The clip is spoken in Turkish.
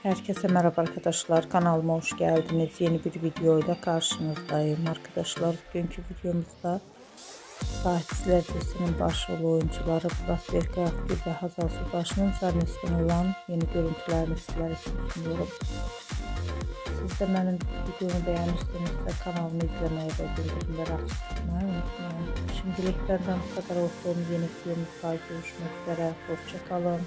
Herkese merhaba arkadaşlar, kanalıma hoş geldiniz. Yeni bir videoyla karşınızdayım arkadaşlar. Bugünkü videomuzda Sahipsizler dizisinin başrol oyuncuları Burak Berkayakgül ve Hazal Subaşı'nın sahnesinden olan yeni görüntülerini sizler için sunuyorum. Siz de benim videomu beğenirsinizse kanalımı izlemeyi ve bildirimleri açmayı unutmayın. Şimdilik benden bu kadar olsun. Yeni videomuzda görüşmek üzere. Hoşça kalın.